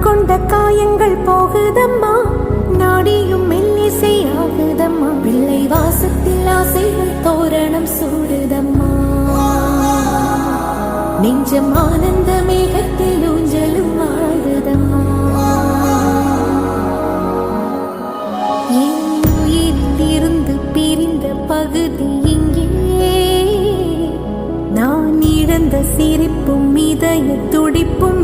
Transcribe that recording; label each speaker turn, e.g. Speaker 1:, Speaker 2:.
Speaker 1: கொண்ட காயங்கள் போகுதம்மா, நாடியும் மெல்லிசை ஆகுதம்மா, பிள்ளை வாசத்தில் ஆசைகள் தோரணம் சூடுதம்மா, நெஞ்சம் ஆனந்த மேகத்தில் ஊஞ்சலும் ஆடுதம்மா. என் உயிரிலிருந்து பிரிந்த பகுதி இங்கே, நான் இழந்த சிரிப்பும் இதய துடிப்பும்